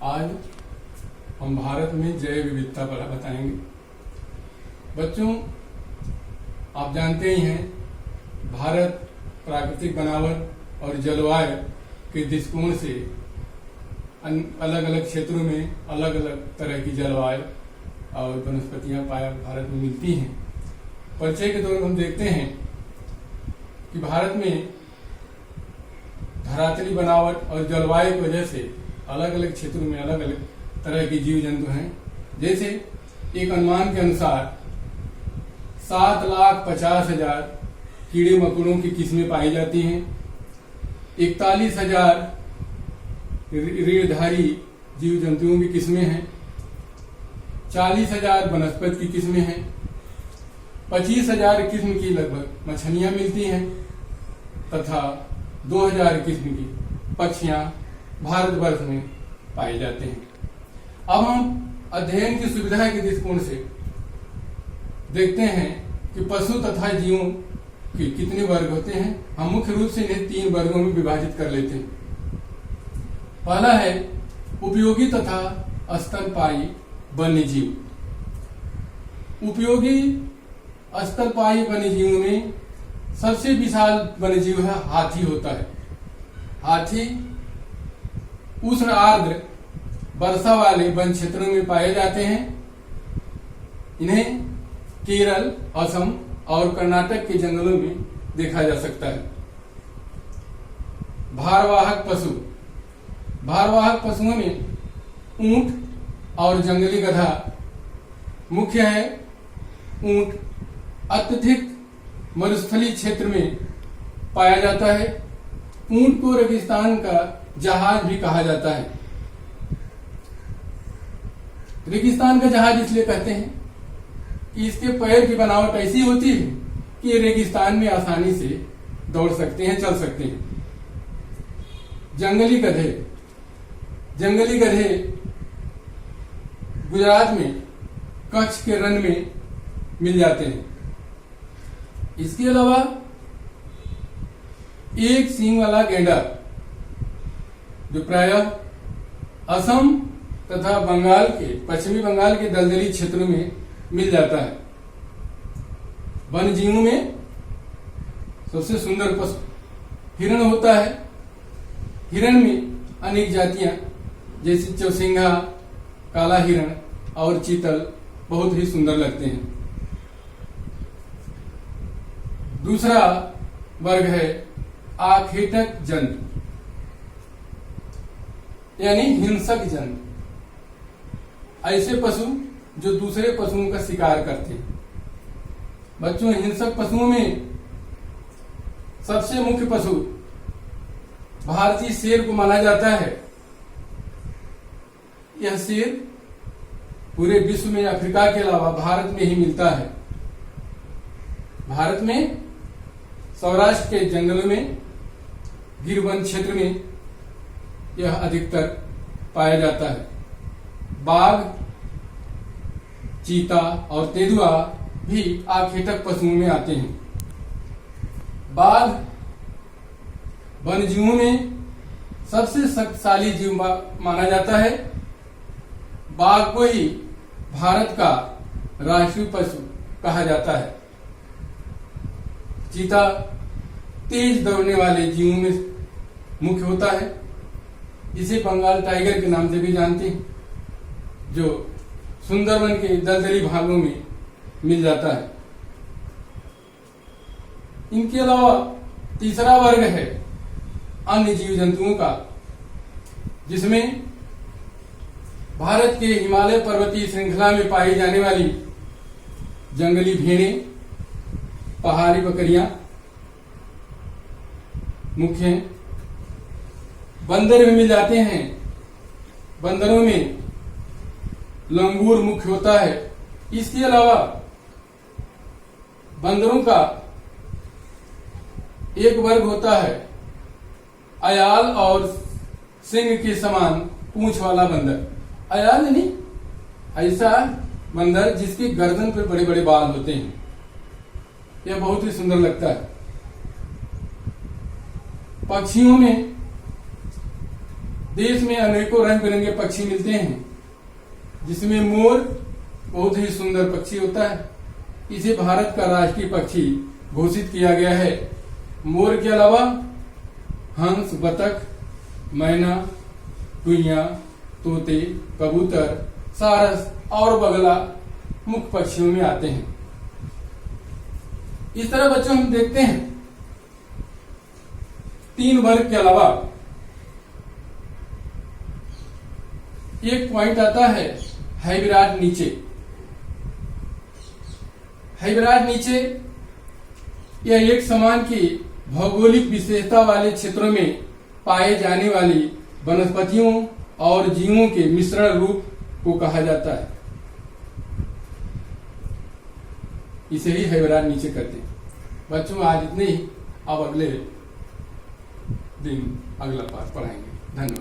आज हम भारत में जैव विविधता पर बताएंगे। बच्चों, आप जानते ही हैं, भारत प्राकृतिक बनावट और जलवायु के दृष्टिकोण से अलग अलग क्षेत्रों में अलग अलग तरह की जलवायु और वनस्पतियां भारत में मिलती हैं। परिचय के दौरान हम देखते हैं कि भारत में धरातली बनावट और जलवायु की वजह से अलग अलग क्षेत्रों में अलग अलग तरह के जीव जंतु हैं। जैसे एक अनुमान के अनुसार 7,50,000 कीड़े मकोड़ों की किस्में पाई जाती हैं, 41,000 रीढ़धारी जीव जंतुओं की किस्में हैं, 40,000 वनस्पति की किस्में हैं, 25,000 किस्म की लगभग मछलियां मिलती हैं तथा 2,000 किस्म की पक्षियां भारतवर्ष में पाए जाते हैं। अब हम अध्ययन की सुविधा के दृष्टिकोण से देखते हैं कि पशु तथा जीवों के कितने वर्ग होते हैं। हम मुख्य रूप से इन्हें 3 वर्गों में विभाजित कर लेते हैं। पहला है उपयोगी तथा स्तनपायी वन्यजीव। उपयोगी स्तनपायी वन्यजीवों में सबसे विशाल वन्यजीव है हाथी होता है। हाथी उष्ण आर्द्र वर्षा वाले वन क्षेत्रों में पाए जाते हैं। इन्हें केरल, असम और कर्नाटक के जंगलों में देखा जा सकता है। भारवाहक पशु। भारवाहक पशुओं में ऊंट और जंगली गधा मुख्य है। ऊंट अत्यधिक मरुस्थलीय क्षेत्र में पाया जाता है। ऊंट को रेगिस्तान का जहाज भी कहा जाता है। रेगिस्तान का जहाज इसलिए कहते हैं कि इसके पैर की बनावट ऐसी होती है कि ये रेगिस्तान में आसानी से दौड़ सकते हैं, चल सकते हैं। जंगली गधे। जंगली गधे गुजरात में कच्छ के रण में मिल जाते हैं। इसके अलावा एक सींग वाला गेंडा जो प्रायः असम तथा बंगाल के पश्चिमी बंगाल के दलदली क्षेत्रों में मिल जाता है। वन जीवों में सबसे सुंदर पशु हिरण होता है। हिरण में अनेक जातियां जैसे चौसिंघा, काला हिरण और चीतल बहुत ही सुंदर लगते हैं। दूसरा वर्ग है आखेटक जंतु यानी हिंसक जंतु। ऐसे पशु जो दूसरे पशुओं का शिकार करते हैं। बच्चों, हिंसक पशुओं में सबसे मुख्य पशु भारतीय शेर को माना जाता है। यह शेर पूरे विश्व में अफ्रीका के अलावा भारत में ही मिलता है। भारत में सौराष्ट्र के जंगलों में, गिर वन क्षेत्र में यह अधिकतर पाया जाता है। बाघ, चीता और तेंदुआ भी आखेटक पशुओं में आते हैं। बाघ वन्यजीवों में सबसे शक्तिशाली जीव माना जाता है। बाघ को ही भारत का राष्ट्रीय पशु कहा जाता है। चीता तेज दौड़ने वाले जीवों में मुख्य होता है। इसे बंगाल टाइगर के नाम से भी जानते हैं, जो सुंदरवन के दलदली भागों में मिल जाता है। इनके अलावा तीसरा वर्ग है अन्य जीव जंतुओं का, जिसमें भारत के हिमालय पर्वतीय श्रृंखला में पाई जाने वाली जंगली भेड़ें, पहाड़ी बकरियां मुख्य हैं। बंदर भी मिल जाते हैं। बंदरों में लंगूर मुख्य होता है। इसके अलावा बंदरों का एक वर्ग होता है अयाल और सिंह के समान पूंछ वाला बंदर। अयाल नहीं, ऐसा बंदर जिसकी गर्दन पर बड़े बड़े बाल होते हैं। यह बहुत ही सुंदर लगता है। पक्षियों में देश में अनेकों रंग बिरंगे पक्षी मिलते हैं, जिसमें मोर बहुत ही सुंदर पक्षी होता है। इसे भारत का राष्ट्रीय पक्षी घोषित किया गया है। मोर के अलावा हंस, बतख, मैना, टुईया, तोते, कबूतर, सारस और बगला मुख्य पक्षियों में आते हैं। इस तरह बच्चों हम देखते हैं 3 वर्ग के अलावा एक पॉइंट आता है हैविराट नीचे। हैविराट नीचे यह एक समान की भौगोलिक विशेषता वाले क्षेत्रों में पाए जाने वाली वनस्पतियों और जीवों के मिश्रण रूप को कहा जाता है। इसे ही हैविराट नीचे कहते हैं। बच्चों आज इतने ही, अब अगले दिन अगला पाठ पढ़ाएंगे। धन्यवाद।